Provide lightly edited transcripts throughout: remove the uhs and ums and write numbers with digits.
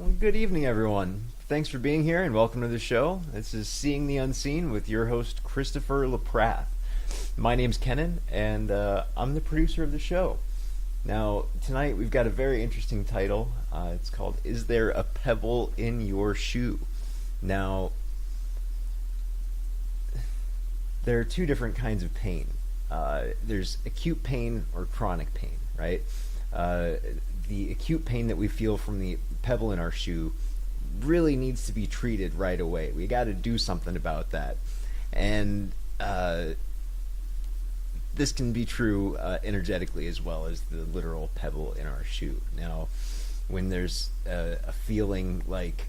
Well, good evening, everyone. Thanks for being here and welcome to the show. This is Seeing the Unseen with your host, Christopher LaPrath. My name's Kenan, and I'm the producer of the show. Now, tonight we've got a very interesting title. It's called Is There a Pebble in Your Shoe? Now, there are two different kinds of pain. There's acute pain or chronic pain, right? Uh, the acute pain that we feel from the pebble in our shoe really needs to be treated right away. We got to do something about that. And this can be true energetically as well as the literal pebble in our shoe. Now, when there's a feeling like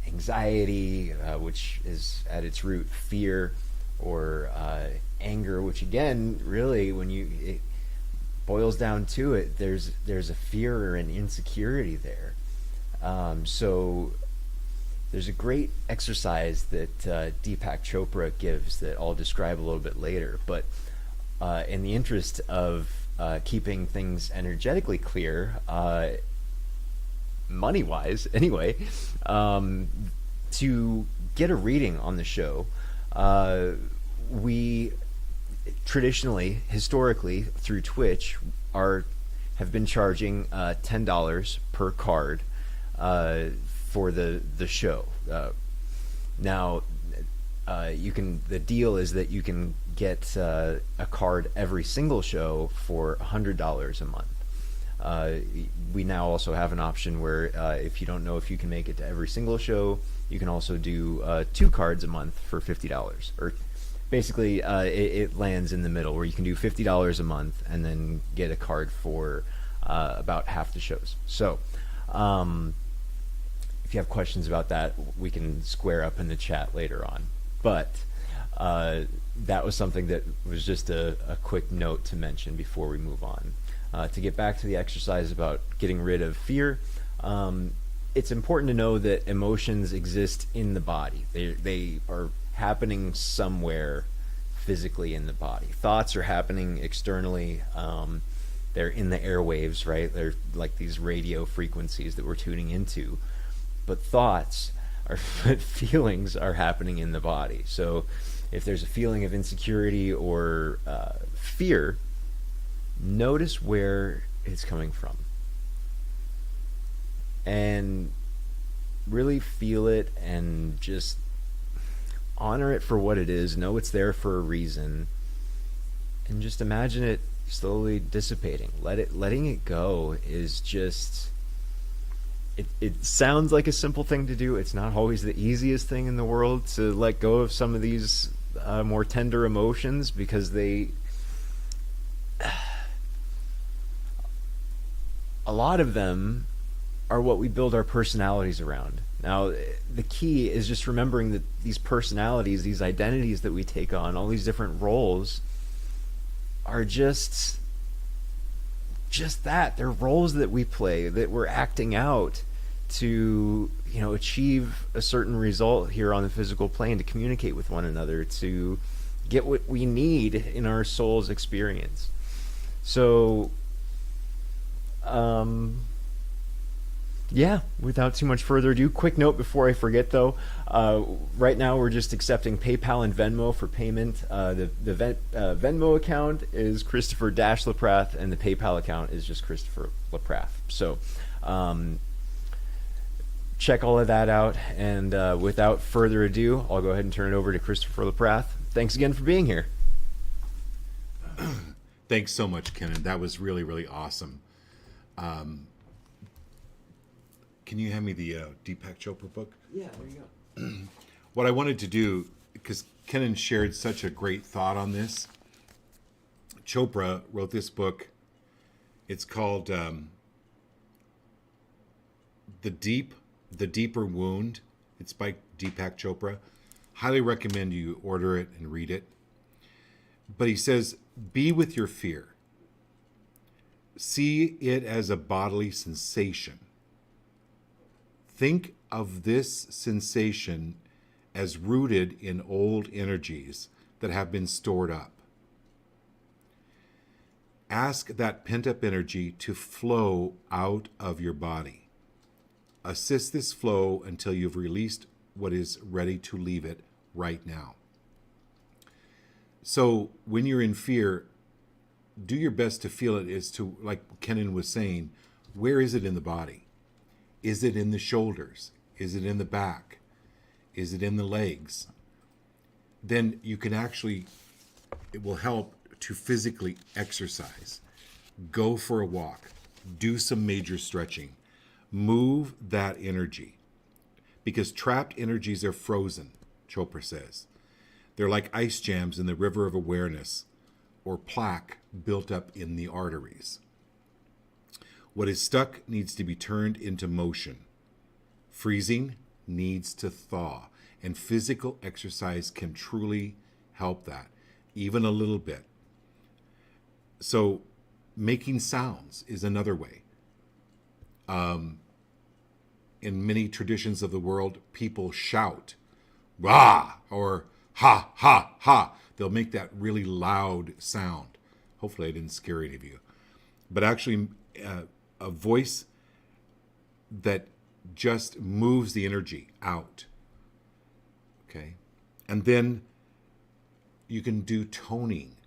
anxiety, which is at its root fear, or anger, which again, really, when it boils down to it, there's a fear or an insecurity there. So there's a great exercise that Deepak Chopra gives that I'll describe a little bit later. But in the interest of keeping things energetically clear, money wise anyway, to get a reading on the show, we traditionally, historically, through Twitch, have been charging $10 per card for the show. Now, the deal is that you can get a card every single show for $100 a month. We now also have an option where if you don't know if you can make it to every single show, you can also do 2 cards a month for $50. Or basically, it lands in the middle where you can do $50 a month and then get a card for about half the shows. So, if you have questions about that, we can square up in the chat later on. But that was something that was just a quick note to mention before we move on. To get back to the exercise about getting rid of fear, it's important to know that emotions exist in the body. They are happening somewhere physically in the body. Thoughts are happening externally. They're in the airwaves, right? They're like these radio frequencies that we're tuning into. But thoughts are feelings are happening in the body. So if there's a feeling of insecurity or fear, notice where it's coming from and really feel it and just honor it for what it is. Know it's there for a reason, and just imagine it slowly dissipating. Letting it go is just it sounds like a simple thing to do. It's not always the easiest thing in the world to let go of some of these more tender emotions, because a lot of them are what we build our personalities around. Now, the key is just remembering that these personalities, these identities that we take on, all these different roles, are just that. They're roles that we play, that we're acting out to, achieve a certain result here on the physical plane, to communicate with one another, to get what we need in our soul's experience. So, without too much further ado, quick note before I forget though, right now we're just accepting PayPal and Venmo for payment. The Venmo account is Christopher-Laprath, and the PayPal account is just Christopher LaPrath. So check all of that out, and without further ado, I'll go ahead and turn it over to Christopher LaPrath. Thanks again for being here. Thanks so much, Kenan. That was really, really awesome. Can you hand me the Deepak Chopra book? Yeah, there you go. What I wanted to do, because Kenan shared such a great thought on this, Chopra wrote this book. It's called The Deeper Wound. It's by Deepak Chopra. Highly recommend you order it and read it. But he says, be with your fear. See it as a bodily sensation. Think of this sensation as rooted in old energies that have been stored up. Ask that pent-up energy to flow out of your body. Assist this flow until you've released what is ready to leave it right now. So when you're in fear, do your best to feel it as to, like Kenan was saying, where is it in the body? Is it in the shoulders? Is it in the back? Is it in the legs? Then you can actually, it will help to physically exercise. Go for a walk. Do some major stretching. Move that energy. Because trapped energies are frozen, Chopra says. They're like ice jams in the river of awareness, or plaque built up in the arteries. What is stuck needs to be turned into motion. Freezing needs to thaw, and physical exercise can truly help that, even a little bit. So making sounds is another way. In many traditions of the world, people shout, rah, or ha, ha, ha. They'll make that really loud sound. Hopefully I didn't scare any of you. But actually, a voice that just moves the energy out. Okay? And then you can do toning,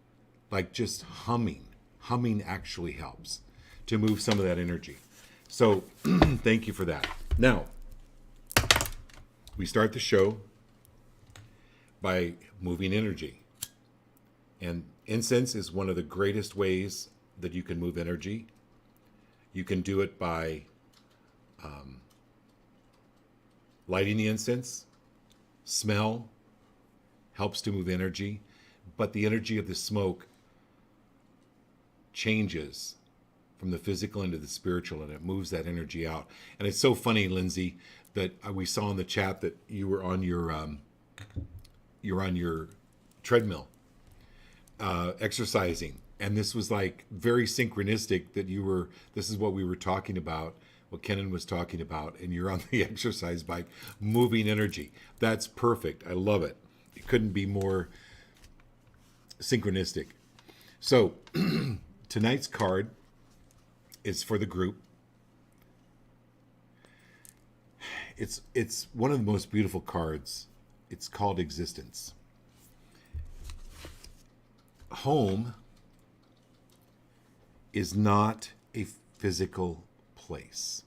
like just humming. Humming actually helps to move some of that energy. So thank you for that. Now, we start the show by moving energy. And incense is one of the greatest ways that you can move energy. You can do it by lighting the incense. Smell helps to move energy, but the energy of the smoke changes from the physical into the spiritual, and it moves that energy out. And it's so funny, Lindsay, that we saw in the chat that you were on your treadmill exercising, and this was like very synchronistic that this is what we were talking about, what Kenan was talking about, and you're on the exercise bike moving energy. That's perfect. I love it. It couldn't be more synchronistic. So tonight's card is for the group. It's one of the most beautiful cards. It's called Existence. Home is not a physical place.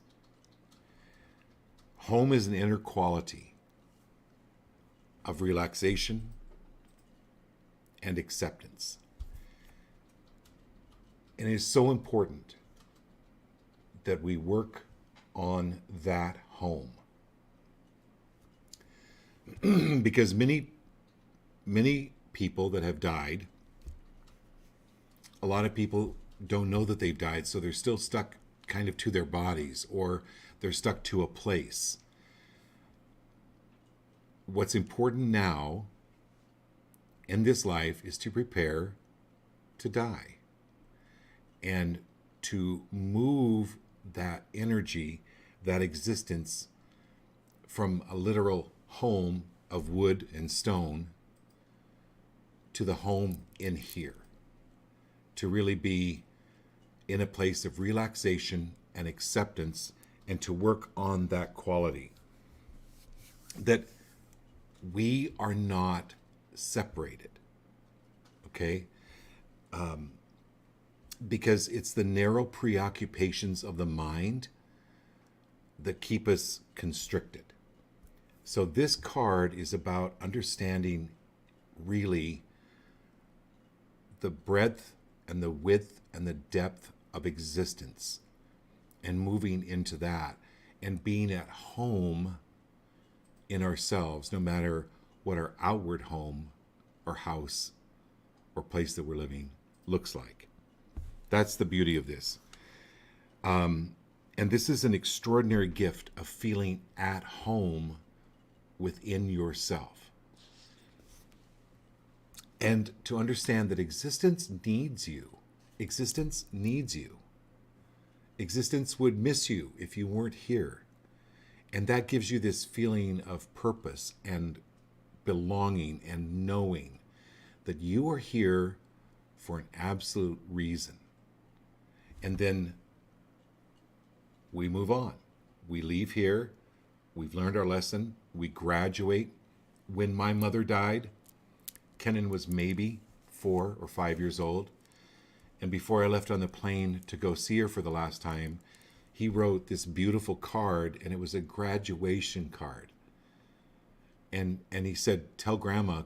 Home is an inner quality of relaxation and acceptance. And it is so important that we work on that home. Because many people that have died, a lot of people don't know that they've died, so they're still stuck kind of to their bodies, or they're stuck to a place. What's important now in this life is to prepare to die and to move that energy, that existence, from a literal home of wood and stone to the home in here, to really be in a place of relaxation and acceptance, and to work on that quality that we are not separated. Okay? Because it's the narrow preoccupations of the mind that keep us constricted. So this card is about understanding really the breadth and the width and the depth of existence, and moving into that and being at home in ourselves, no matter what our outward home or house or place that we're living looks like. That's the beauty of this. And this is an extraordinary gift of feeling at home within yourself. And to understand that existence needs you. Existence needs you. Existence would miss you if you weren't here. And that gives you this feeling of purpose and belonging and knowing that you are here for an absolute reason. And then we move on. we leave here, we've learned our lesson, we graduate. When my mother died, Kenan was maybe 4 or 5 years old. And before I left on the plane to go see her for the last time, he wrote this beautiful card, and it was a graduation card. And he said, "Tell Grandma,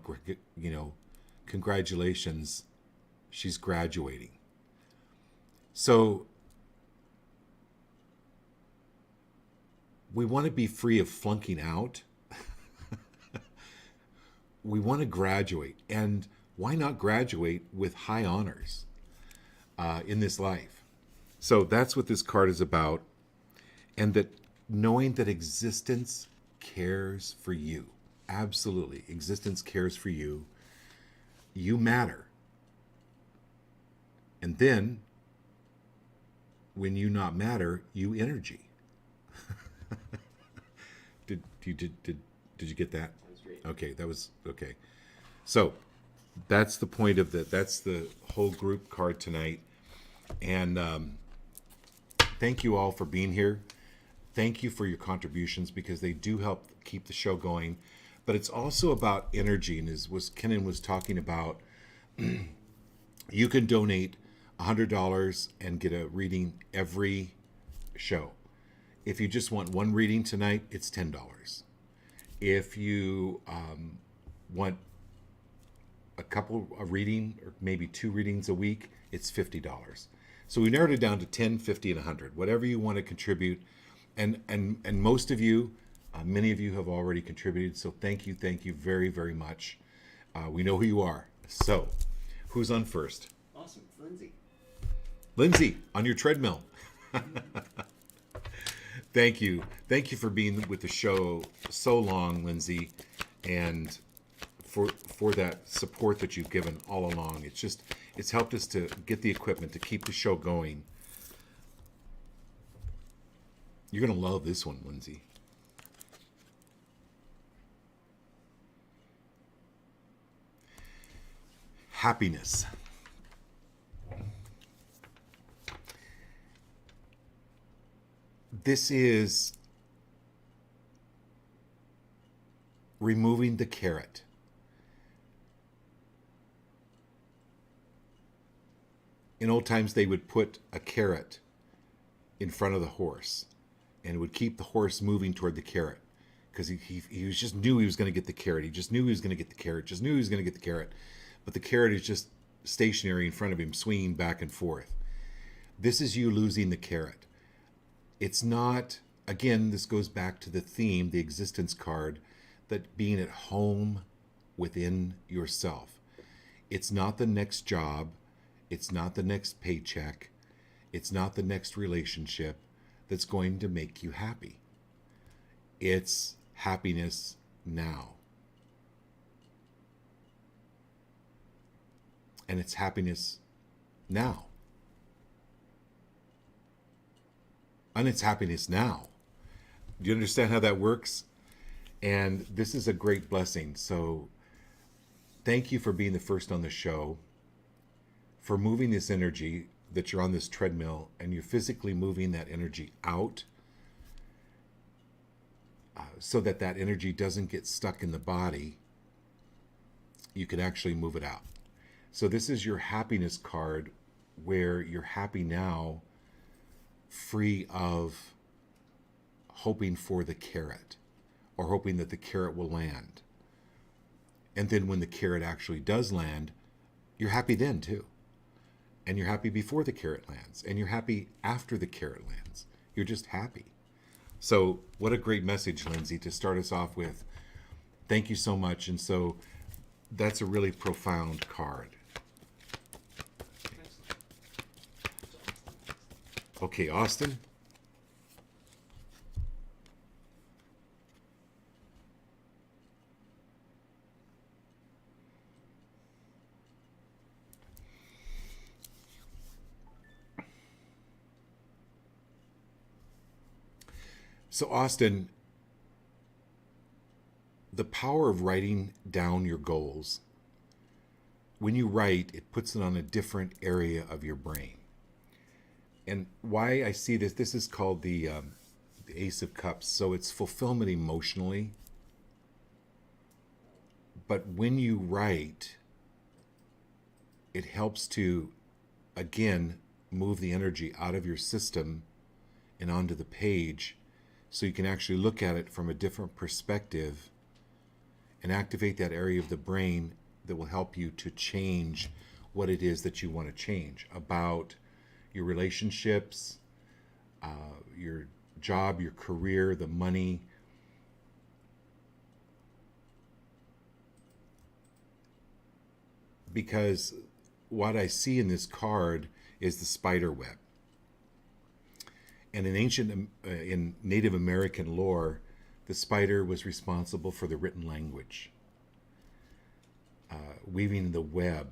congratulations, she's graduating." So we want to be free of flunking out. We want to graduate. And why not graduate with high honors in this life? So that's what this card is about. And that knowing that existence cares for you. Absolutely. Existence cares for you. You matter. And then, when you not matter, you energy. Did you get that? That's great. Okay, that was okay. So that's the point of that's the whole group card tonight. And thank you all for being here. Thank you for your contributions, because they do help keep the show going. But it's also about energy, and as Kenan was talking about, you can donate $100 and get a reading every show. If you just want one reading tonight, it's $10. If you want a reading, or maybe 2 readings a week, it's $50. So we narrowed it down to 10, 50, and 100. Whatever you want to contribute, and most of you, many of you have already contributed. So thank you very, very much. We know who you are. So, who's on first? Awesome, Lindsay. Lindsay, on your treadmill. Thank you for being with the show so long, Lindsay, and for that support that you've given all along. It's helped us to get the equipment to keep the show going. You're gonna love this one, Lindsay. Happiness. This is removing the carrot. In old times, they would put a carrot in front of the horse, and it would keep the horse moving toward the carrot, because he was just knew he was going to get the carrot. He just knew he was going to get the carrot. Just knew he was going to get the carrot. But the carrot is just stationary in front of him, swinging back and forth. This is you losing the carrot. It's not, again, this goes back to the theme, the existence card, that being at home within yourself. It's not the next job. It's not the next paycheck. It's not the next relationship that's going to make you happy. It's happiness now. And it's happiness now. And it's happiness now. Do you understand how that works? And this is a great blessing. So thank you for being the first on the show, for moving this energy, that you're on this treadmill and you're physically moving that energy out, so that that energy doesn't get stuck in the body. You can actually move it out. So this is your happiness card, where you're happy now, free of hoping for the carrot or hoping that the carrot will land. And then when the carrot actually does land, you're happy then too. And you're happy before the carrot lands, and you're happy after the carrot lands. You're just happy. So what a great message, Lindsay, to start us off with. Thank you so much. And so that's a really profound card. Okay, Austin. So, Austin, the power of writing down your goals, when you write, it puts it on a different area of your brain. And why I see this is called the Ace of Cups. So it's fulfillment emotionally. But when you write, it helps to, again, move the energy out of your system and onto the page so you can actually look at it from a different perspective and activate that area of the brain that will help you to change what it is that you want to change about your relationships, your job, your career, the money. Because what I see in this card is the spider web. And in Native American lore, the spider was responsible for the written language, weaving the web.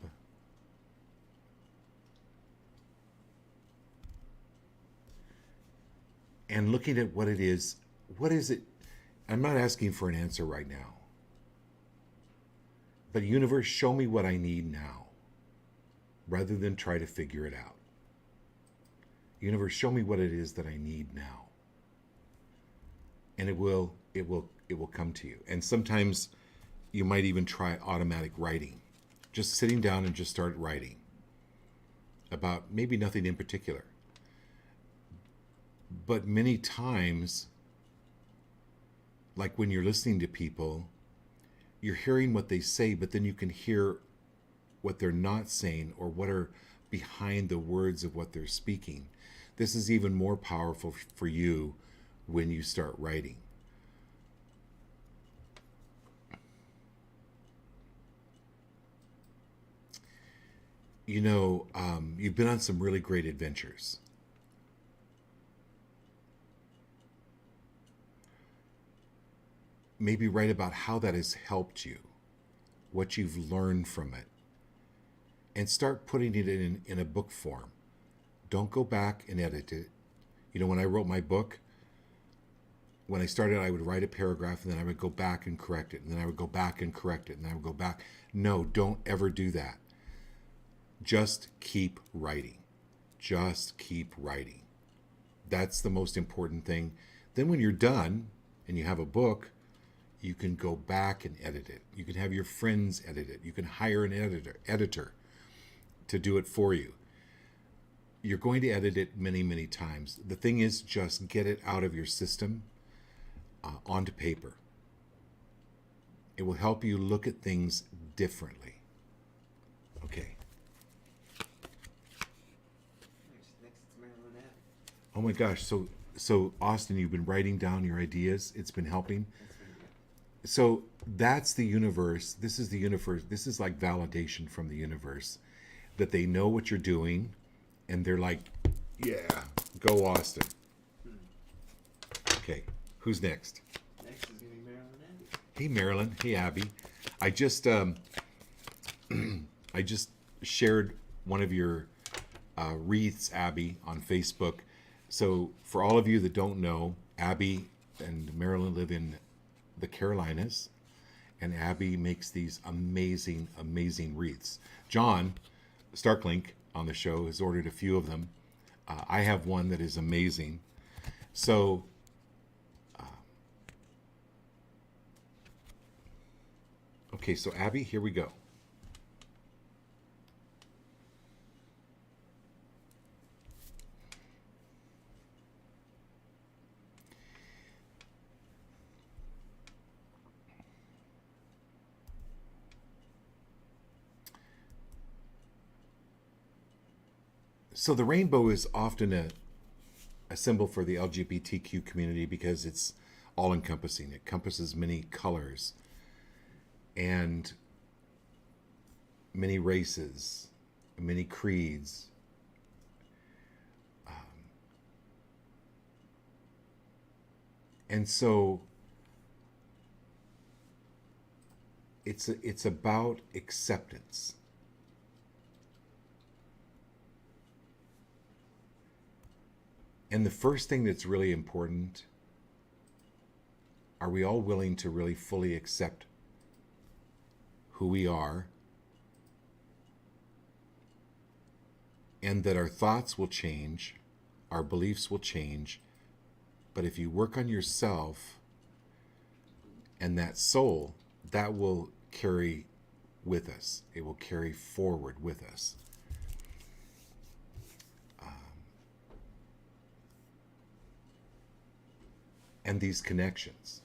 And looking at what it is, what is it? I'm not asking for an answer right now. But universe, show me what I need now, rather than try to figure it out. Universe, show me what it is that I need now. And it will come to you. And sometimes you might even try automatic writing. Just sitting down and just start writing about maybe nothing in particular. But many times, like when you're listening to people, you're hearing what they say, but then you can hear what they're not saying or what are behind the words of what they're speaking. This is even more powerful for you when you start writing. You know, you've been on some really great adventures. Maybe write about how that has helped you, what you've learned from it, and start putting it in a book form. Don't go back and edit it. You know, when I wrote my book, when I started, I would write a paragraph and then I would go back and correct it, and then I would go back and correct it, and then I would go back. No, don't ever do that. Just keep writing. Just keep writing. That's the most important thing. Then when you're done and you have a book, you can go back and edit it. You can have your friends edit it. You can hire an editor to do it for you. You're going to edit it many, many times. The thing is, just get it out of your system onto paper. It will help you look at things differently. Okay. Next is Marilyn Abbott. Oh my gosh. So Austin, you've been writing down your ideas. It's been helping. That's very good. So that's the universe. This is the universe. This is like validation from the universe that they know what you're doing and they're like, yeah, go Austin. Okay, who's next? Next is going to be Marilyn Abbott. Hey Marilyn, hey Abby. I just I just shared one of your wreaths, Abby, on Facebook. So for all of you that don't know, Abby and Marilyn live in the Carolinas, and Abby makes these amazing, amazing wreaths. John Starklink on the show has ordered a few of them. I have one that is amazing. So okay, so Abby, here we go. So the rainbow is often a symbol for the LGBTQ community because it's all encompassing. It encompasses many colors and many races, many creeds. And so it's about acceptance. And the first thing that's really important, are we all willing to really fully accept who we are, and that our thoughts will change, our beliefs will change, But if you work on yourself and that soul, that will carry with us. It will carry forward with us. And these connections.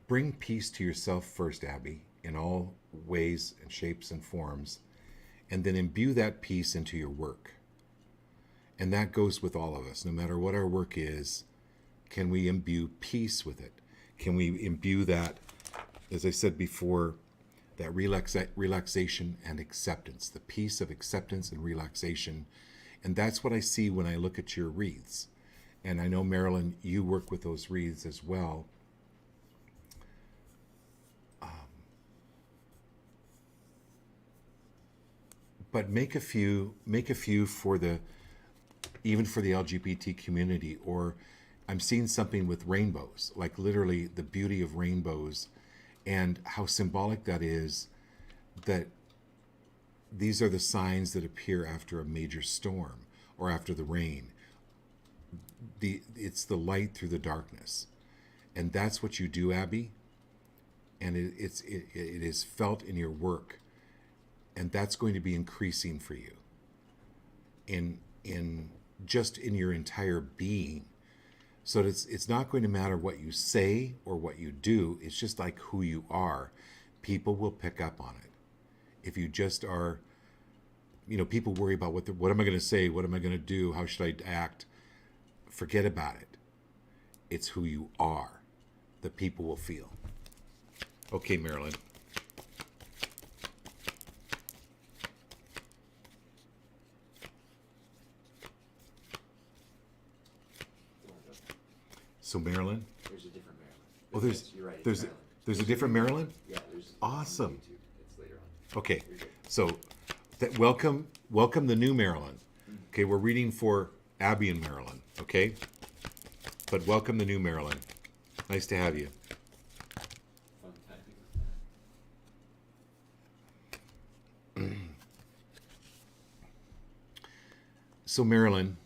Bring peace to yourself first, Abby, in all ways and shapes and forms, and then imbue that peace into your work. And that goes with all of us. No matter what our work is, can we imbue peace with it? Can we imbue that, as I said before, that relaxation and acceptance, the peace of acceptance and relaxation. And that's what I see when I look at your wreaths. And I know, Marilyn, you work with those wreaths as well. But make a few for the, even for the LGBT community. Or I'm seeing something with rainbows, like literally the beauty of rainbows and how symbolic that is, that these are the signs that appear after a major storm or after the rain. It's the light through the darkness. And that's what you do, Abby. And it is felt in your work. And that's going to be increasing for you in just in your entire being. So it's not going to matter what you say or what you do. It's just like who you are. People will pick up on it. If you just are, people worry about what am I going to say? What am I going to do? How should I act? Forget about it. It's who you are that people will feel. Okay, Marilyn. So Marilyn? There's a different Maryland. Oh, You're right, it's Maryland. there's a different Marilyn? Yeah, there's Awesome. on YouTube. It's later on. Okay, You're good. so welcome the new Marilyn. Okay, we're reading for Abby and Marilyn, okay? But welcome the new Marilyn. Nice to have you. Fun typing with that. So Marilyn,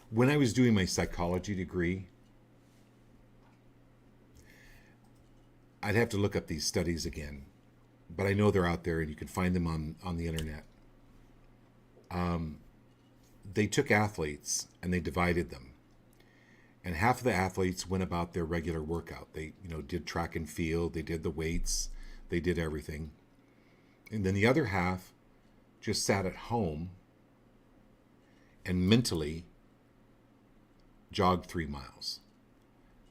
when I was doing my psychology degree, I'd have to look up these studies again, but I know they're out there and you can find them on the internet. They took athletes and they divided them. And half of the athletes went about their regular workout. They, did track and field, they did the weights, they did everything. And then the other half just sat at home and mentally jogged 3 miles.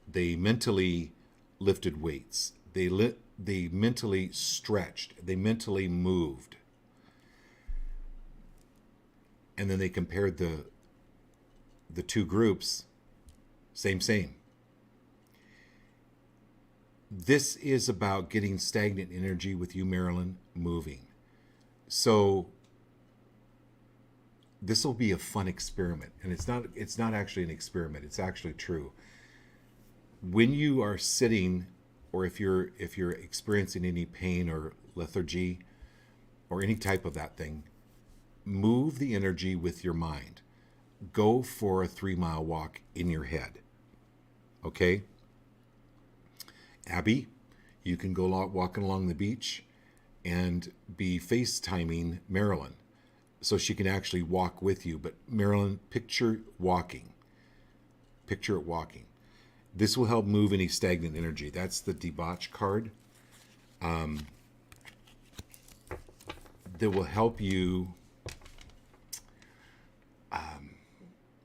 They mentally lifted weights. They mentally stretched. They mentally moved. And then they compared the two groups. Same. This is about getting stagnant energy with you, Marilyn, moving. So this will be a fun experiment. And it's not actually an experiment. It's actually true. When you are sitting, or if you're experiencing any pain or lethargy or any type of that thing, move the energy with your mind. Go for a 3-mile walk in your head. Okay? Abby, you can go walking along the beach and be FaceTiming Marilyn so she can actually walk with you. But Marilyn, picture walking. Picture it walking. This will help move any stagnant energy. That's the debauch card. That will help you.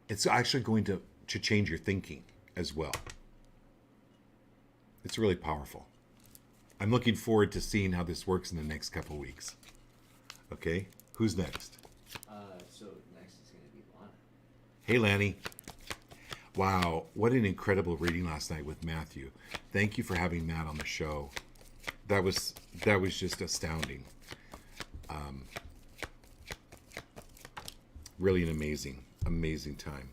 It's actually going to change your thinking as well. It's really powerful. I'm looking forward to seeing how this works in the next couple of weeks. Okay, who's next? So next is going to be Lana. Hey, Lanny. Wow, what an incredible reading last night with Matthew. Thank you for having Matt on the show. That was just astounding. Really an amazing, amazing time.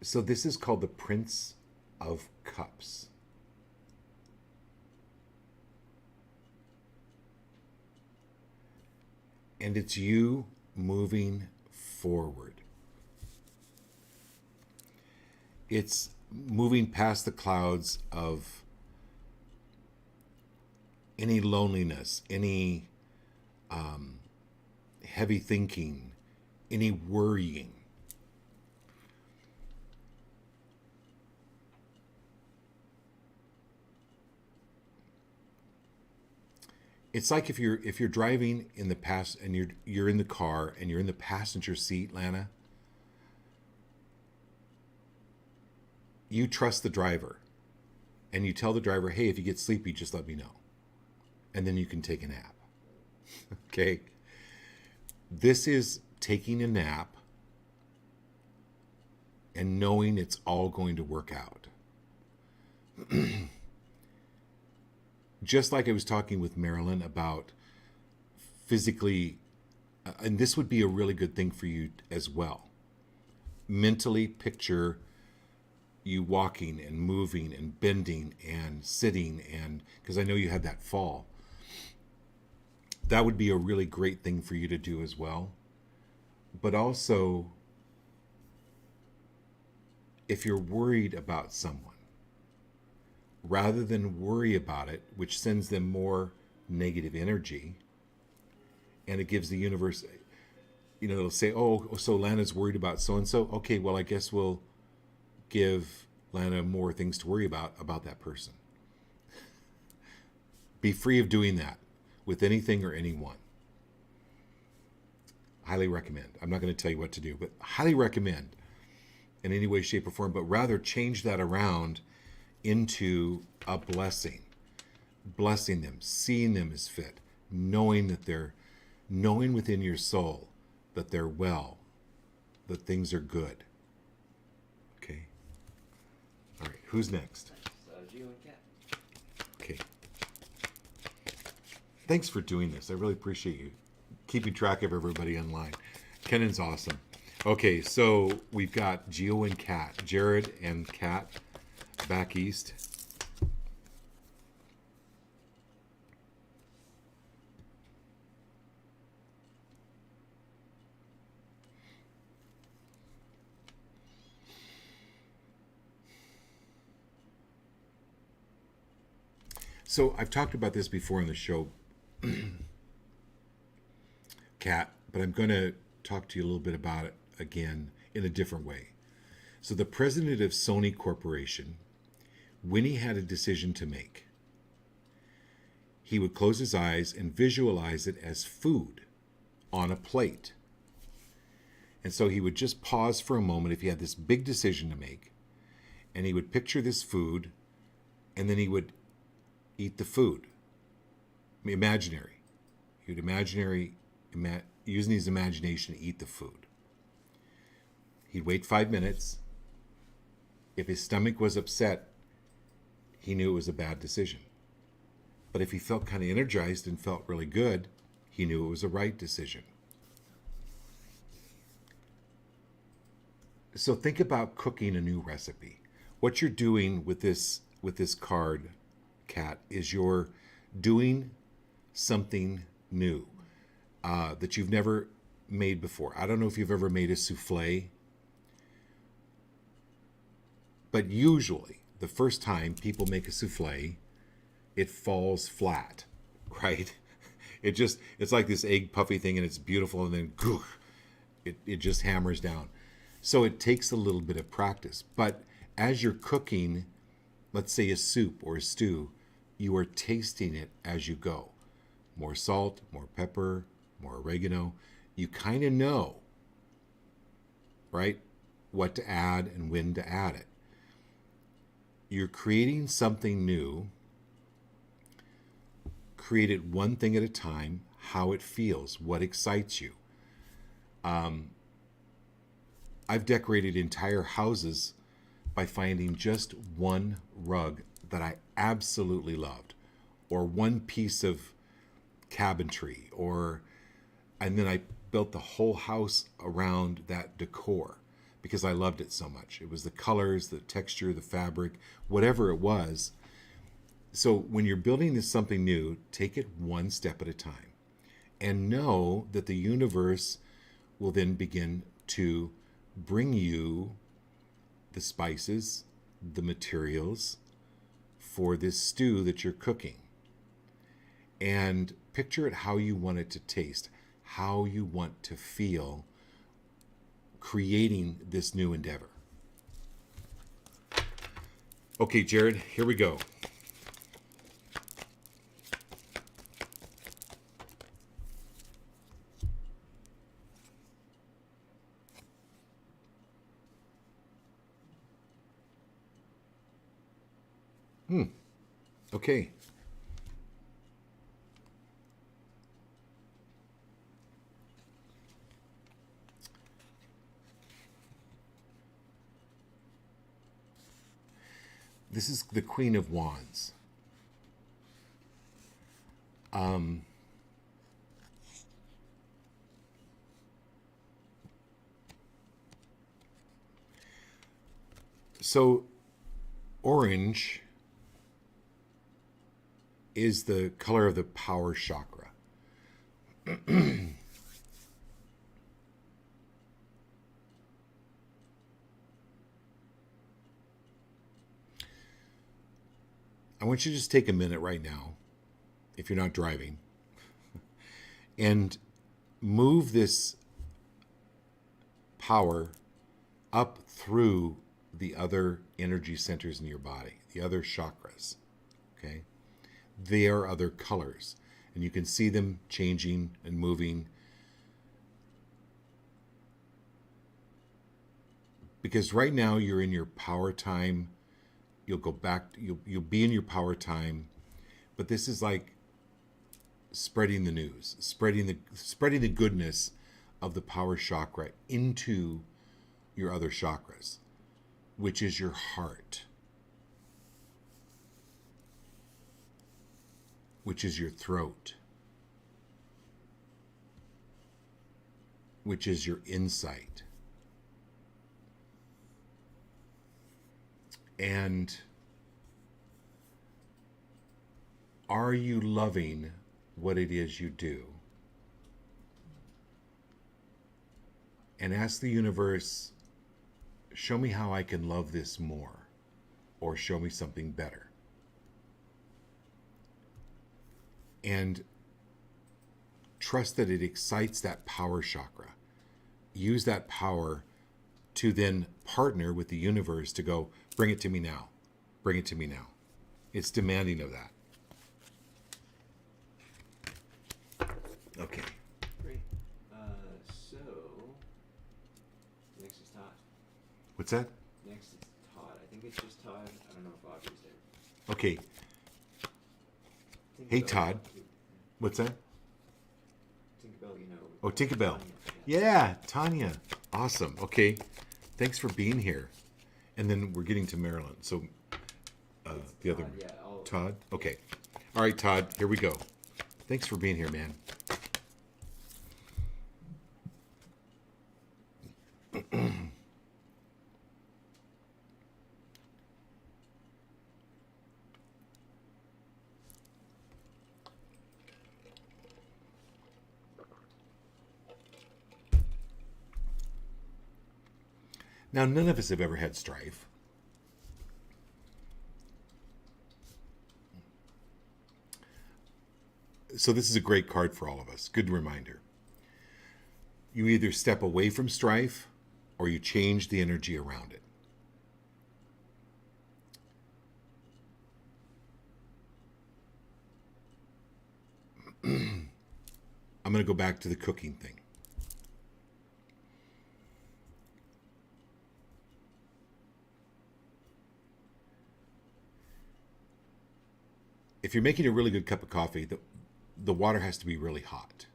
So this is called the Prince of Cups. And it's you moving forward. It's moving past the clouds of any loneliness, any heavy thinking, any worrying. It's like if you're driving in the past and you're in the car and you're in the passenger seat, Lana. You trust the driver, and you tell the driver, "Hey, if you get sleepy, just let me know," and then you can take a nap. Okay. This is taking a nap and knowing it's all going to work out. Just like I was talking with Marilyn about physically, and this would be a really good thing for you as well. Mentally picture you walking and moving and bending and sitting, and because I know you had that fall. That would be a really great thing for you to do as well. But also, if you're worried about someone, rather than worry about it, which sends them more negative energy, and it gives the universe, it'll say, "Oh, so Lana's worried about so-and-so. Okay, well, I guess we'll give Lana more things to worry about that person." Be free of doing that with anything or anyone. Highly recommend. I'm not going to tell you what to do, but highly recommend in any way, shape, or form, but rather change that around into a blessing. Blessing them, seeing them as fit, knowing within your soul that they're well, that things are good. Okay. All right. Who's next? Gio and Kat. Okay. Thanks for doing this. I really appreciate you keeping track of everybody online. Kennan's awesome. Okay, so we've got Gio and Kat, Jared and Kat back east. So I've talked about this before on the show, Kat, but I'm going to talk to you a little bit about it again in a different way. So the president of Sony Corporation, when he had a decision to make, he would close his eyes and visualize it as food on a plate. And so he would just pause for a moment if he had this big decision to make, and he would picture this food, and then he would eat the food. Imaginary. He would using his imagination to eat the food. He'd wait 5 minutes. If his stomach was upset, he knew it was a bad decision. But if he felt kind of energized and felt really good, he knew it was a right decision. So think about cooking a new recipe. What you're doing with this card, Kat, is you're doing something new that you've never made before. I don't know if you've ever made a souffle, but usually the first time people make a souffle, it falls flat, right? It's like this egg puffy thing, and it's beautiful, and then it just hammers down. So it takes a little bit of practice. But as you're cooking, let's say a soup or a stew, you are tasting it as you go. More salt, more pepper, more oregano. You kind of know, right, what to add and when to add it. You're creating something new, create it one thing at a time, how it feels, what excites you. I've decorated entire houses by finding just one rug that I absolutely loved, or one piece of cabinetry, and then I built the whole house around that decor because I loved it so much. It was the colors, the texture, the fabric, whatever it was. So when you're building this something new, take it one step at a time and know that the universe will then begin to bring you the spices, the materials for this stew that you're cooking. And picture it how you want it to taste, how you want to feel creating this new endeavor. Okay, Jared, here we go. Okay. This is the Queen of Wands. So orange is the color of the power chakra. I want you to just take a minute right now, if you're not driving, and move this power up through the other energy centers in your body, the other chakras. Okay? They are other colors, and you can see them changing and moving. Because right now you're in your power time. You'll go back, you'll be in your power time, but this is like spreading the news, spreading the goodness of the power chakra into your other chakras, which is your heart, which is your throat, which is your insight. And are you loving what it is you do? And ask the universe, show me how I can love this more, or show me something better. And trust that it excites that power chakra. Use that power to then partner with the universe to go, bring it to me now. Bring it to me now. It's demanding of that. Okay. Great. So, next is Todd. What's that? Next is Todd. I think it's just Todd. I don't know if Audrey's there. Okay. Hey, Todd. What's that? Tinkerbell, you know. Oh, Tinkerbell. Tanya, Yeah, Tanya. Awesome. Okay. Thanks for being here. And then we're getting to Maryland. So the other Todd, yeah, Todd? Okay. All right, Todd, here we go. Thanks for being here, man. Now, none of us have ever had strife. So this is a great card for all of us. Good reminder. You either step away from strife or you change the energy around it. I'm going to go back to the cooking thing. if you're making a really good cup of coffee, the water has to be really hot.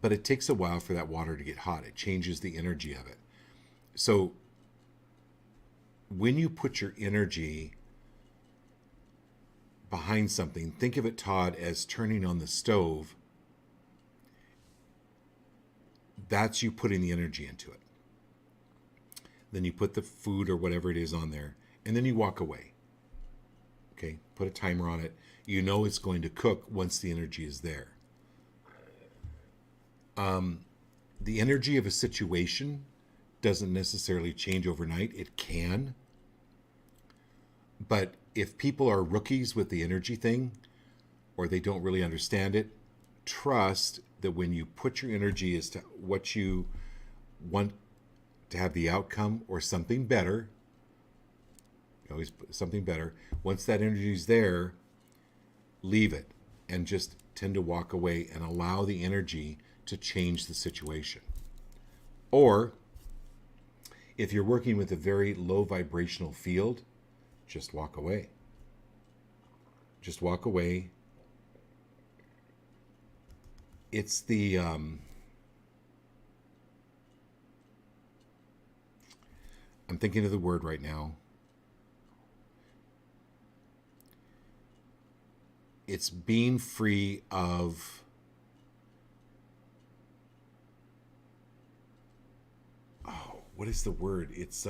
But it takes a while for that water to get hot. It changes the energy of it. So when you put your energy behind something, think of it, Todd, as turning on the stove. That's you putting the energy into it. Then you put the food or whatever it is on there, and then you walk away. Okay, put a timer on it. You know it's going to cook once the energy is there. The energy of a situation doesn't necessarily change overnight. It can. But if people are rookies with the energy thing, or they don't really understand it, trust that when you put your energy as to what you want to have the outcome or something better, always something better, once that energy is there, leave it and just tend to walk away and allow the energy to change the situation. Or if you're working with a very low vibrational field, just walk away. Just walk away. It's the I'm thinking of the word right now. It's being free of what is the word? It's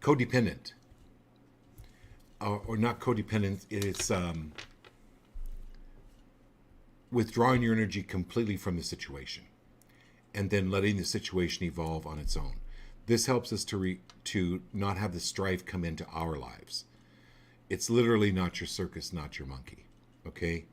codependent. Or not codependent, it's withdrawing your energy completely from the situation and then letting the situation evolve on its own. This helps us to not have the strife come into our lives. It's literally not your circus, not your monkey. Okay?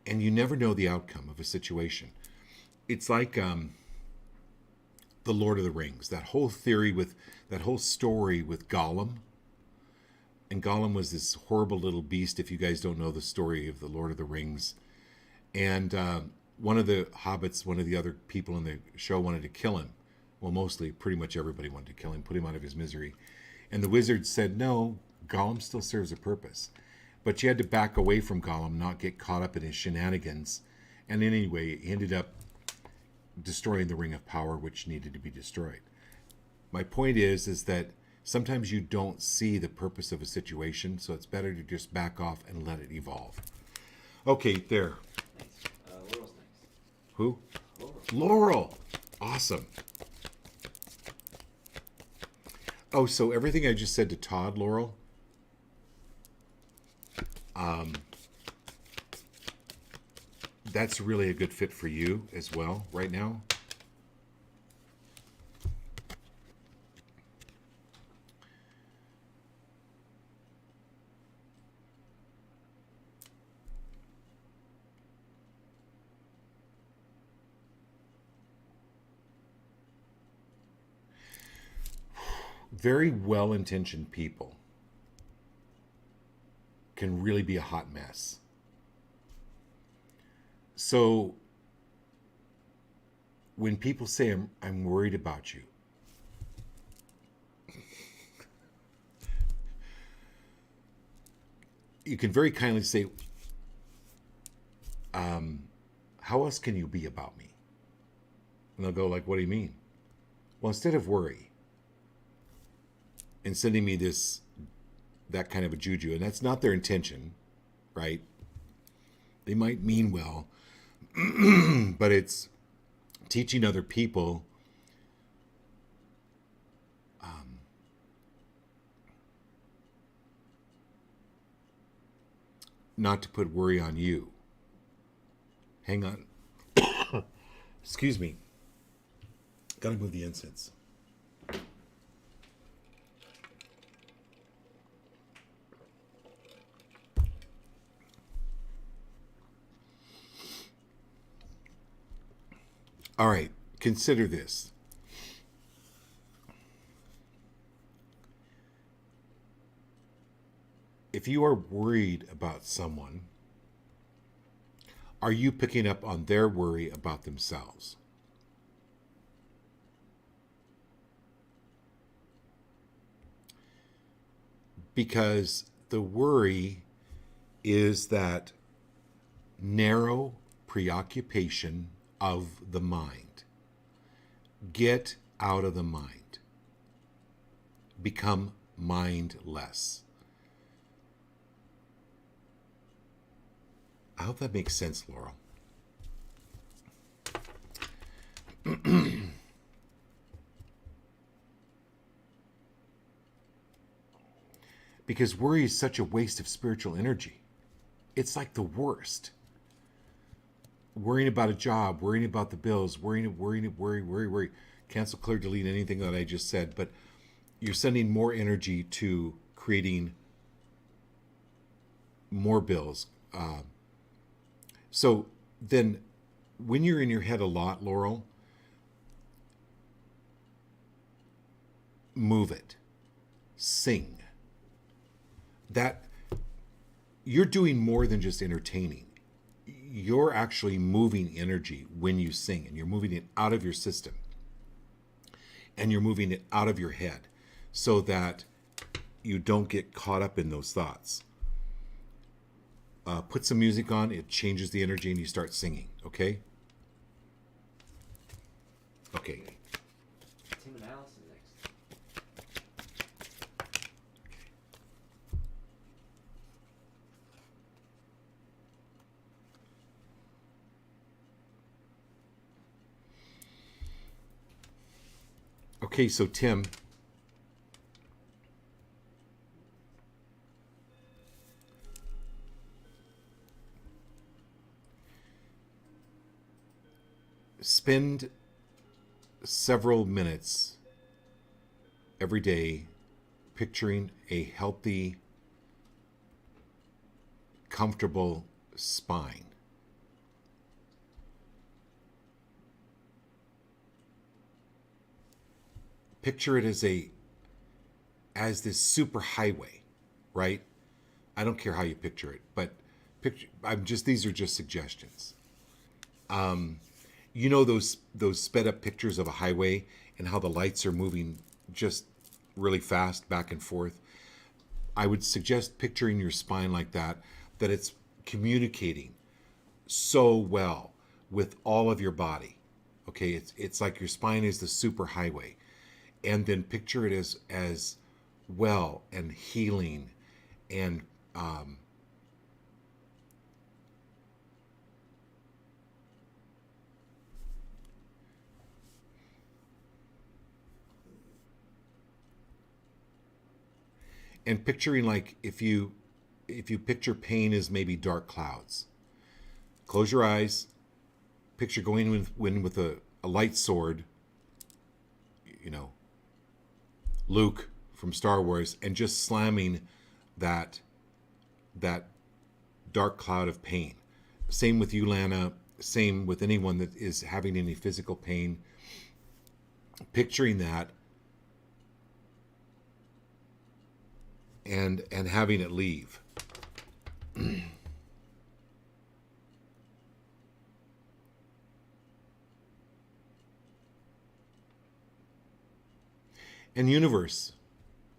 And you never know the outcome of a situation. It's like the Lord of the Rings, that whole theory with that whole story with Gollum. And Gollum was this horrible little beast, if you guys don't know the story of the Lord of the Rings. And one of the hobbits, one of the other people in the show wanted to kill him. Well, mostly, pretty much everybody wanted to kill him, put him out of his misery. And the wizard said, no, Gollum still serves a purpose. But you had to back away from Gollum, not get caught up in his shenanigans. And anyway, he ended up destroying the Ring of Power, which needed to be destroyed. My point is that sometimes you don't see the purpose of a situation, so it's better to just back off and let it evolve. Okay, there. Laurel's next. Who? Laurel. Laurel. Awesome. Oh, so everything I just said to Todd, Laurel, that's really a good fit for you as well right now. Very well-intentioned people can really be a hot mess. So when people say, I'm worried about you, you can very kindly say, how else can you be about me? And they'll go like, what do you mean? Well, instead of worry and sending me that kind of a juju, and that's not their intention, right? They might mean well, but it's teaching other people not to put worry on you. Hang on. Excuse me. Gotta move the incense. All right, consider this. if you are worried about someone, are you picking up on their worry about themselves? Because the worry is that narrow preoccupation of the mind. Get out of the mind. Become mindless. I hope that makes sense, Laurel. Because worry is such a waste of spiritual energy. It's like the worst. Worrying about a job, worrying about the bills, worry. Cancel, clear, delete anything that I just said, but you're sending more energy to creating more bills. So then when you're in your head a lot, Laurel, move it. Sing. That you're doing more than just entertaining. You're actually moving energy when you sing, and you're moving it out of your system. And you're moving it out of your head so that you don't get caught up in those thoughts. Put some music on, it changes the energy, and you start singing, okay? Okay. Tim and Allison next. Okay, so Tim, spend several minutes every day picturing a healthy, comfortable spine. Picture it as this super highway, right? I don't care how you picture it, but these are just suggestions. You know those sped up pictures of a highway and how the lights are moving just really fast back and forth. I would suggest picturing your spine like that it's communicating so well with all of your body. Okay, it's like your spine is the super highway. And then picture it as well and healing and picturing, like, if you picture pain as maybe dark clouds. Close your eyes. Picture going with a light sword, you know, Luke from Star Wars, and just slamming that dark cloud of pain. Same with you, Lana. Same with anyone that is having any physical pain. Picturing that and having it leave. And universe,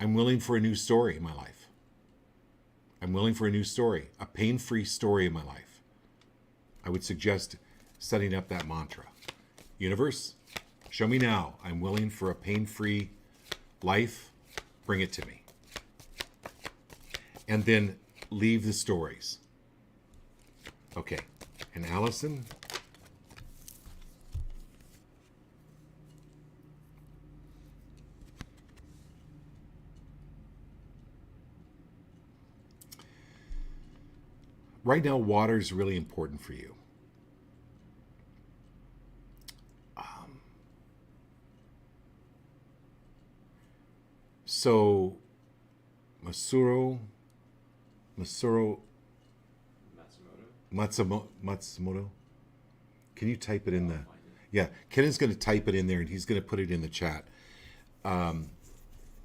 I'm willing for a new story in my life. I'm willing for a new story, a pain-free story in my life. I would suggest setting up that mantra. Universe, show me now. I'm willing for a pain-free life. Bring it to me. And then leave the stories. Okay. And Allison? Right now, water is really important for you. So, Matsumoto. Can you type it in the? Yeah, Kennan's going to type it in there, and he's going to put it in the chat.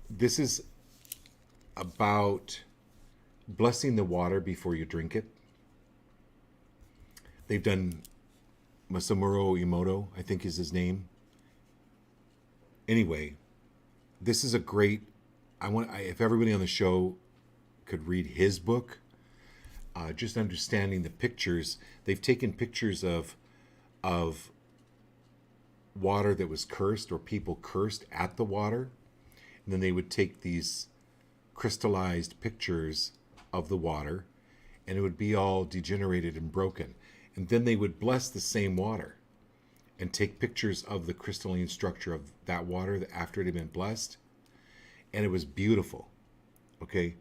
This is about blessing the water before you drink it. They've done Masamuro Emoto, I think is his name. Anyway, this is a great. If everybody on the show could read his book, just understanding the pictures. They've taken pictures of water that was cursed or people cursed at the water, and then they would take these crystallized pictures of the water, and it would be all degenerated and broken. And then they would bless the same water and take pictures of the crystalline structure of that water after it had been blessed. And it was beautiful. Okay?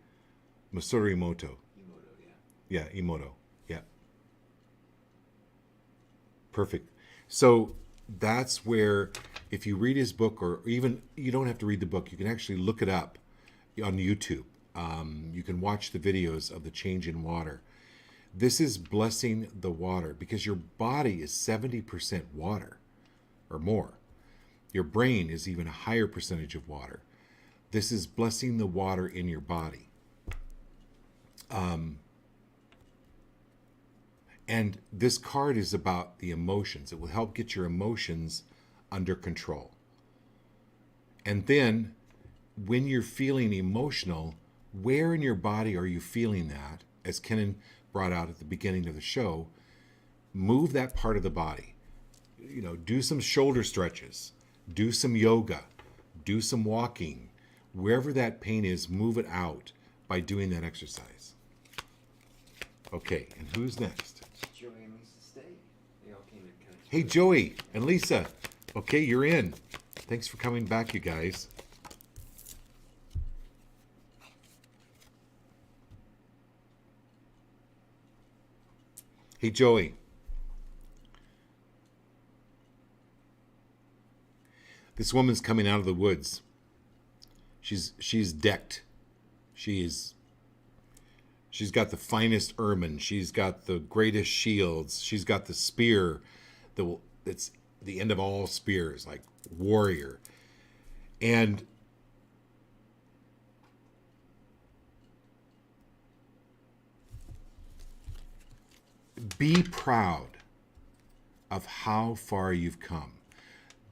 Masaru Emoto. Emoto, yeah. Yeah, Emoto. Yeah. Perfect. So that's where, if you read his book, or even, you don't have to read the book, you can actually look it up on YouTube. You can watch the videos of the change in water. This is blessing the water, because your body is 70% water or more. Your brain is even a higher percentage of water. This is blessing the water in your body. And this card is about the emotions. It will help get your emotions under control. And then when you're feeling emotional, where in your body are you feeling that? As Kenan brought out at the beginning of the show, move that part of the body. You know, do some shoulder stretches, do some yoga, do some walking. Wherever that pain is, move it out by doing that exercise. Okay, and who's next? Joey and Lisa stay. They all came in kind of. Hey, Joey and Lisa. Okay, you're in. Thanks for coming back, you guys. Hey, Joey. This woman's coming out of the woods. She's decked. She's got the finest ermine. She's got the greatest shields. She's got the spear that's the end of all spears, like warrior. And be proud of how far you've come.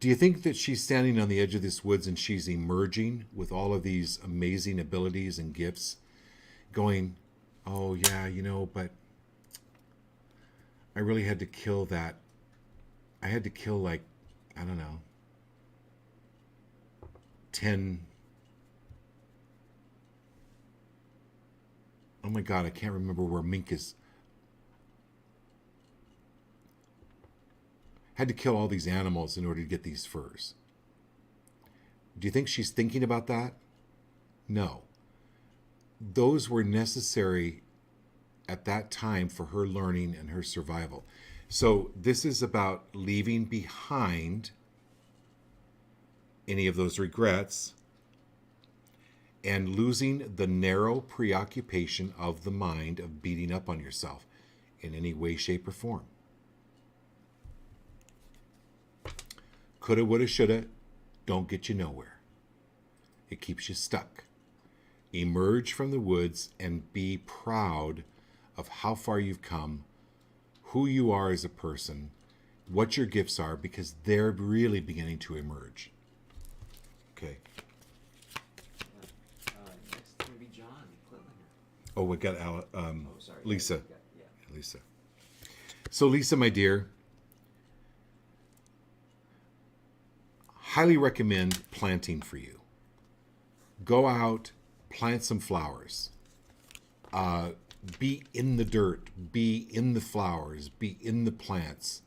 Do you think that she's standing on the edge of this woods and she's emerging with all of these amazing abilities and gifts, going, oh yeah, you know, but I really had to kill that. I had to kill, like, I don't know, 10. Oh my God, I can't remember where mink is. Had to kill all these animals in order to get these furs. Do you think she's thinking about that? No. Those were necessary at that time for her learning and her survival. So this is about leaving behind any of those regrets and losing the narrow preoccupation of the mind of beating up on yourself in any way, shape, or form. Coulda, woulda, shoulda don't get you nowhere. It keeps you stuck. Emerge from the woods and be proud of how far you've come, who you are as a person, what your gifts are, because they're really beginning to emerge. Okay. Next is going to be John Clitlinger. Oh, we got Sorry. Lisa. Yeah. Lisa. So Lisa, my dear, highly recommend planting for you. Go out, plant some flowers. Be in the dirt, be in the flowers, be in the plants.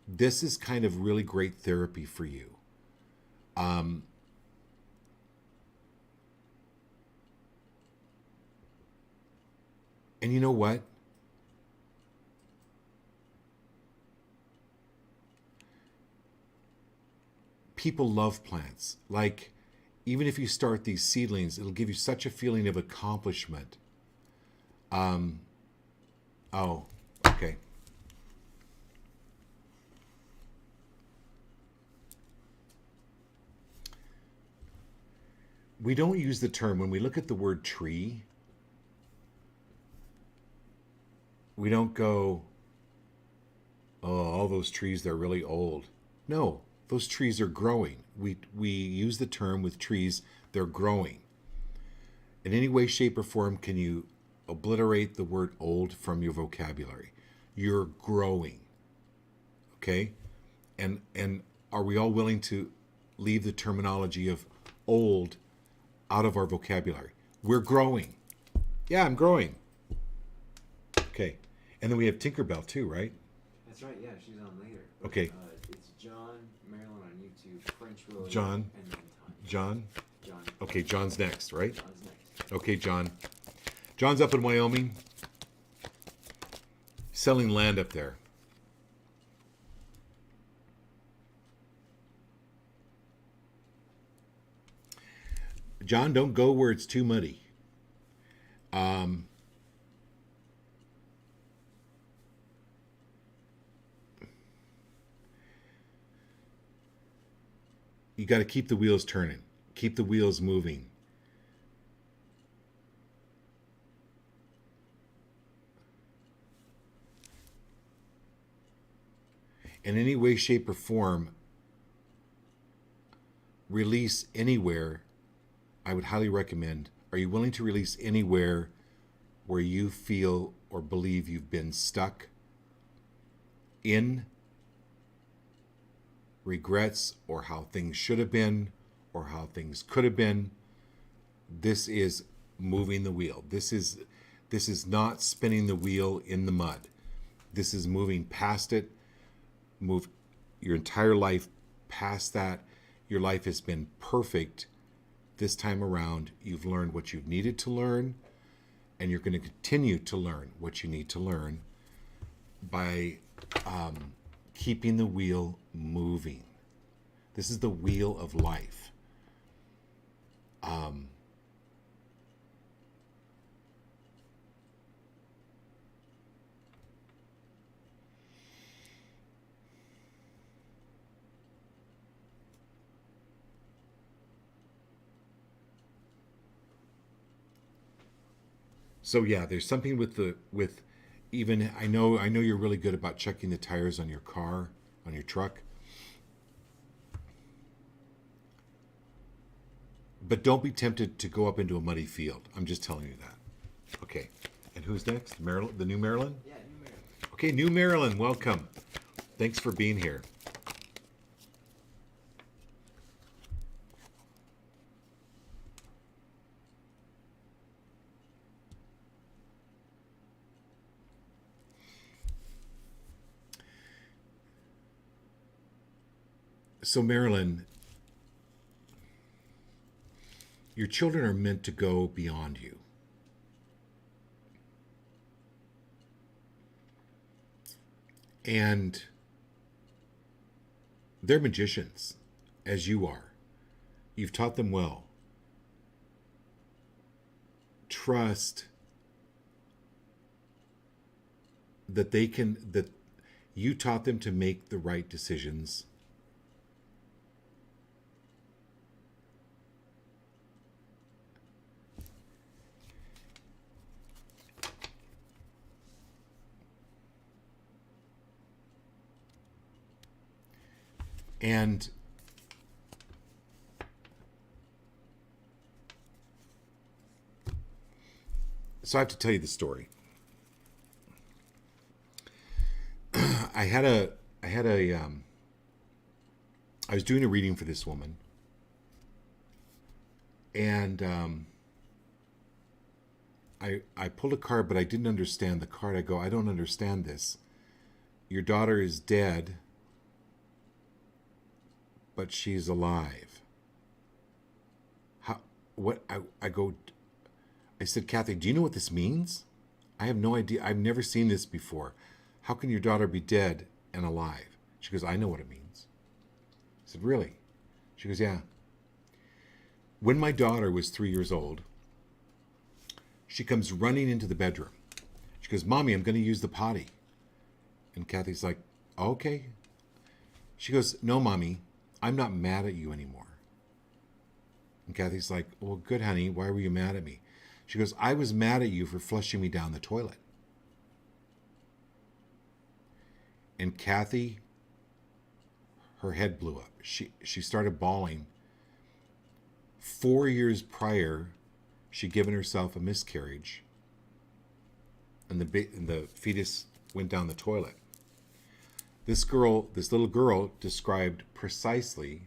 This is kind of really great therapy for you. And you know what? People love plants. Like, even if you start these seedlings, it'll give you such a feeling of accomplishment. Oh, okay. We don't use the term, when we look at the word tree, We don't go, oh, all those trees, they're really old. No, those trees are growing. We use the term with trees, they're growing. In any way, shape, or form, can you obliterate the word old from your vocabulary? You're growing. Okay? And are we all willing to leave the terminology of old out of our vocabulary? We're growing. Yeah, I'm growing. Okay. And then we have Tinkerbell too, right? That's right. Yeah, she's on later. Okay. It's John Marilyn on YouTube. French Road. John. And then time. John? John. Okay, John's next, right? John's next. Okay, John. John's up in Wyoming, selling land up there. John, don't go where it's too muddy. You got to keep the wheels turning, keep the wheels moving. In any way, shape, or form, release anywhere. I would highly recommend. Are you willing to release anywhere where you feel or believe you've been stuck in regrets or how things should have been or how things could have been? This is moving the wheel. This is not spinning the wheel in the mud. This is moving past it. Move your entire life past that. Your life has been perfect. This time around, you've learned what you needed to learn, and you're going to continue to learn what you need to learn by keeping the wheel moving. This is the wheel of life. So yeah, there's something with even I know you're really good about checking the tires on your car, on your truck. But don't be tempted to go up into a muddy field. I'm just telling you that. Okay. And who's next? Marilyn, the new Marilyn? Yeah, New Marilyn. Okay, new Marilyn, welcome. Thanks for being here. So, Marilyn, your children are meant to go beyond you. And they're magicians, as you are. You've taught them well. Trust that that you taught them to make the right decisions. And so I have to tell you the story. I was doing a reading for this woman, and I pulled a card, but I didn't understand the card. I go, I don't understand this. Your daughter is dead, but she's alive. How? What? I said, Kathy, do you know what this means? I have no idea. I've never seen this before. How can your daughter be dead and alive? She goes, I know what it means. I said, really? She goes, yeah. When my daughter was 3 years old, she comes running into the bedroom. She goes, Mommy, I'm going to use the potty. And Kathy's like, okay. She goes, no, Mommy, I'm not mad at you anymore. And Kathy's like, well, good, honey. Why were you mad at me? She goes, I was mad at you for flushing me down the toilet. And Kathy, her head blew up. She started bawling. 4 years prior, she'd given herself a miscarriage, and the fetus went down the toilet. This little girl, described precisely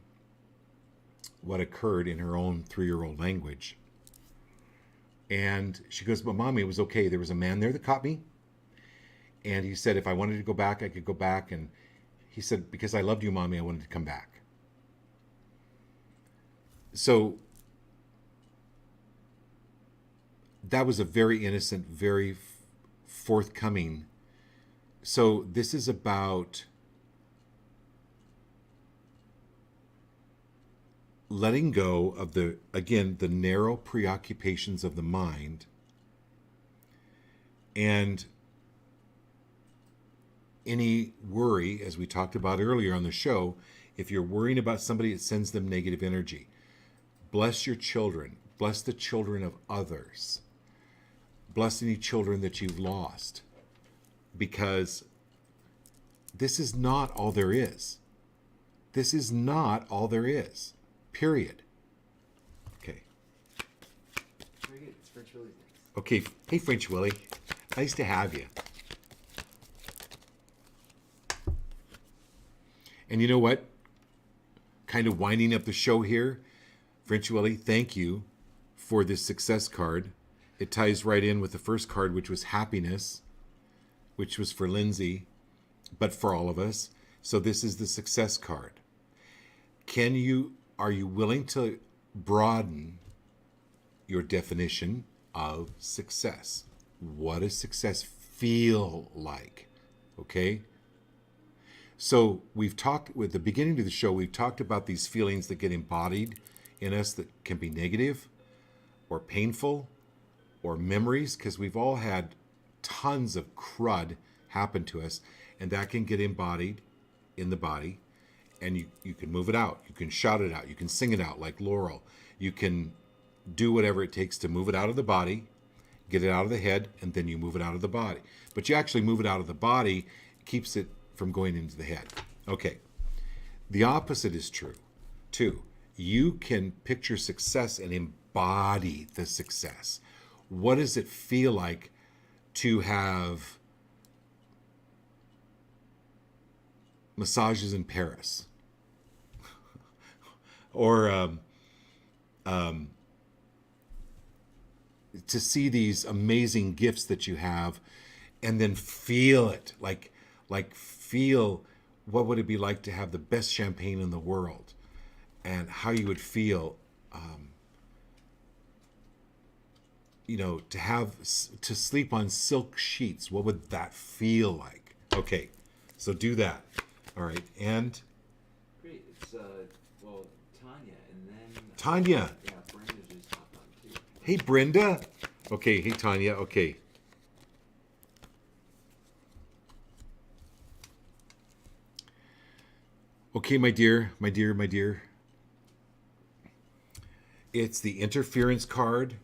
what occurred in her own 3-year-old language. And she goes, "But mommy, it was okay. There was a man there that caught me. And he said if I wanted to go back, I could go back. And he said, because I loved you, mommy, I wanted to come back." So that was a very innocent, very forthcoming. So this is about letting go of the narrow preoccupations of the mind, and any worry, as we talked about earlier on the show. If you're worrying about somebody, it sends them negative energy. Bless your children. Bless the children of others. Bless any children that you've lost. Because this is not all there is. This is not all there is. Period. Okay. Very good. It's French Willie next. Okay. Hey, French Willie. Nice to have you. And you know what? Kind of winding up the show here. French Willie, thank you for this success card. It ties right in with the first card, which was happiness, which was for Lindsay, but for all of us. So this is the success card. Are you willing to broaden your definition of success? What does success feel like? Okay? So we've talked, with the beginning of the show, we've talked about these feelings that get embodied in us that can be negative or painful, or memories, because we've all had tons of crud happen to us, and that can get embodied in the body. And you can move it out. You can shout it out. You can sing it out like Laurel. You can do whatever it takes to move it out of the body, get it out of the head, and then you move it out of the body. But you actually move it out of the body, it keeps it from going into the head. Okay. The opposite is true, too. You can picture success and embody the success. What does it feel like to have massages in Paris? Or to see these amazing gifts that you have, and then feel it, like feel what would it be like to have the best champagne in the world, and how you would feel, to sleep on silk sheets. What would that feel like? Okay, so do that. All right, and Great. It's Tanya, and then Tanya. Yeah, Brenda just hopped on too. Hey, Brenda. Okay, hey, Tanya. Okay. Okay, my dear. It's the interference card.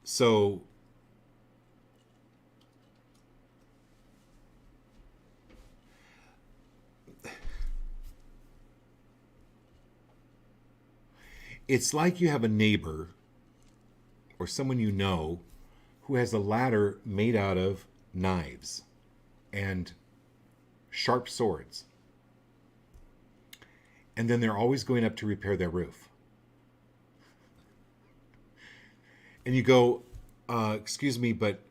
So it's like you have a neighbor or someone you know who has a ladder made out of knives and sharp swords. And then they're always going up to repair their roof. And you go, excuse me, but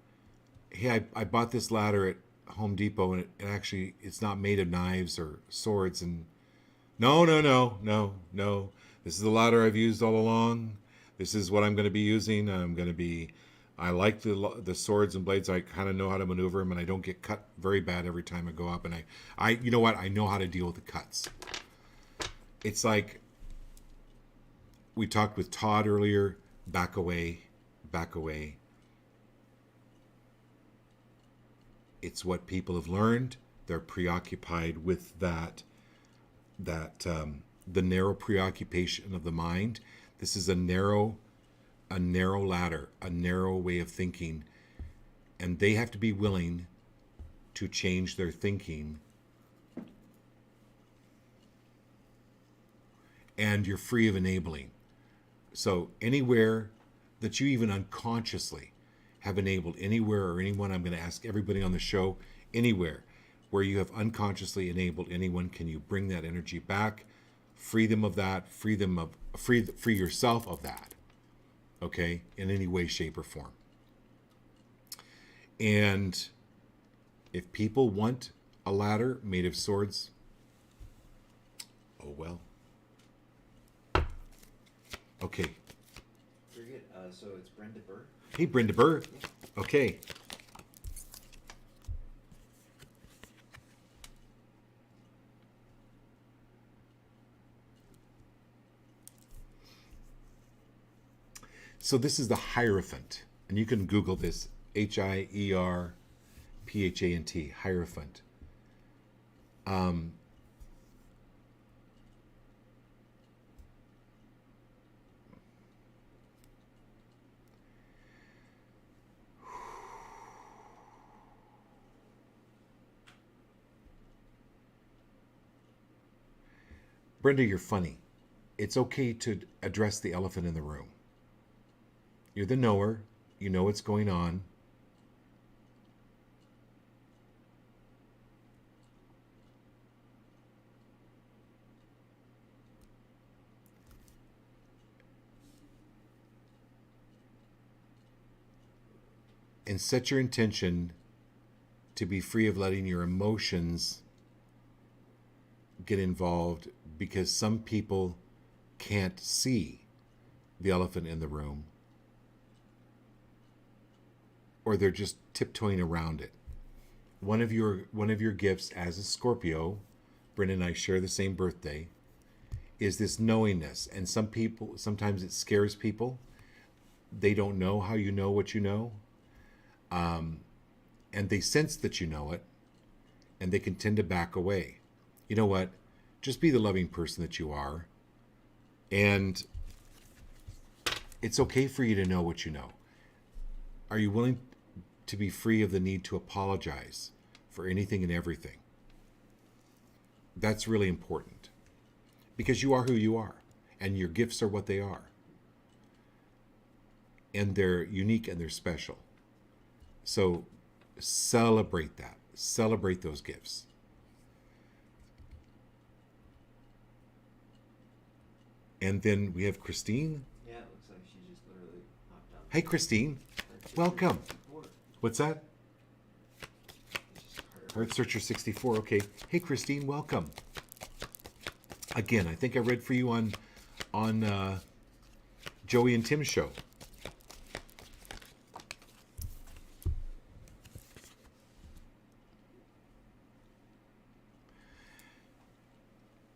hey, I bought this ladder at Home Depot, and it's not made of knives or swords. And no. This is the ladder I've used all along. This is what I'm going to be using. I like the swords and blades. I kind of know how to maneuver them, and I don't get cut very bad every time I go up. And you know what? I know how to deal with the cuts. It's like we talked with Todd earlier. Back away. It's what people have learned. They're preoccupied with that the narrow preoccupation of the mind. This is a narrow ladder, a narrow way of thinking, and they have to be willing to change their thinking and you're free of enabling. So anywhere that you even unconsciously have enabled, anywhere or anyone, I'm going to ask everybody on the show, anywhere where you have unconsciously enabled anyone, can you bring that energy back, free them of that, free yourself of that, okay, in any way, shape, or form. And if people want a ladder made of swords, oh well. Okay. Very good. So it's Brenda Burr. Hey, Brenda Burr. Okay. So this is the Hierophant, and you can Google this, Hierphant, Hierophant. Brenda, you're funny. It's okay to address the elephant in the room. You're the knower. You know what's going on. And set your intention to be free of letting your emotions get involved, because some people can't see the elephant in the room, or they're just tiptoeing around it. One of your gifts as a Scorpio, Brenda and I share the same birthday, is this knowingness. And some people, sometimes it scares people. They don't know how you know what you know. And they sense that you know it, and they can tend to back away. You know what? Just be the loving person that you are. And it's okay for you to know what you know. Are you willing to be free of the need to apologize for anything and everything? That's really important, because you are who you are, and your gifts are what they are. And they're unique and they're special. So celebrate that. Celebrate those gifts. And then we have Christine. Yeah, it looks like she just literally hopped on. Hey, Christine. Welcome. What's that? Heart Searcher 64. Okay. Hey, Christine. Welcome. Again, I think I read for you on Joey and Tim's show.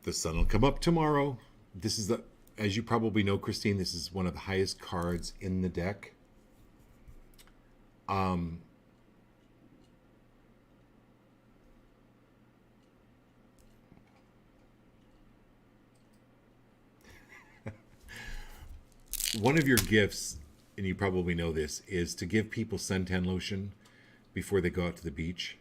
The sun will come up tomorrow. This is as you probably know, Christine, this is one of the highest cards in the deck. One of your gifts, and you probably know this, is to give people suntan lotion before they go out to the beach.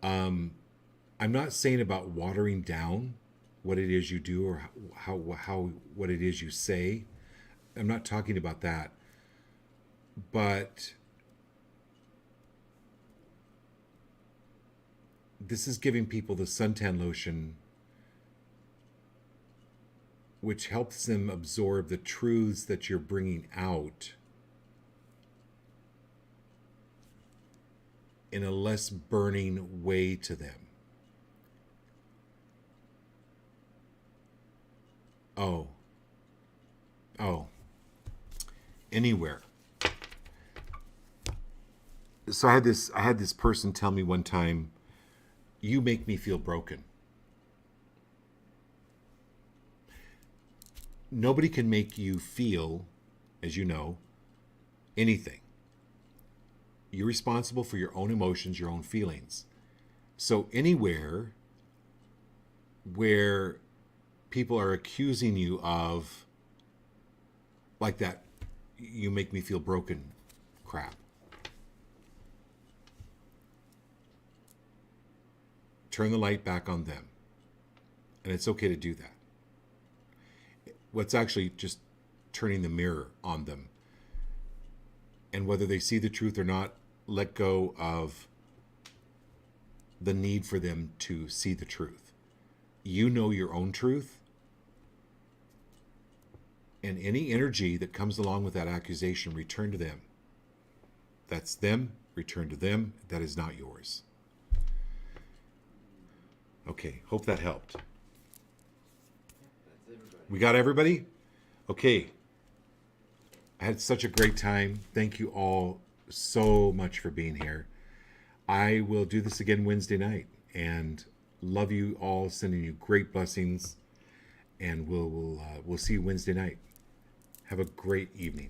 I'm not saying about watering down what it is you do, or how what it is you say. I'm not talking about that. But this is giving people the suntan lotion, which helps them absorb the truths that you're bringing out in a less burning way to them. Oh, anywhere. So I had this person tell me one time, "You make me feel broken." Nobody can make you feel, as you know, anything. You're responsible for your own emotions, your own feelings. So anywhere where people are accusing you of, like that, "you make me feel broken" crap, turn the light back on them. And it's okay to do that. What's actually just turning the mirror on them. And whether they see the truth or not, let go of the need for them to see the truth. You know your own truth. And any energy that comes along with that accusation, return to them. That's them, return to them. That is not yours. Okay, hope that helped. That's everybody. We got everybody? Okay. I had such a great time. Thank you all so much for being here. I will do this again Wednesday night, and love you all, sending you great blessings, and we'll see you Wednesday night. Have a great evening.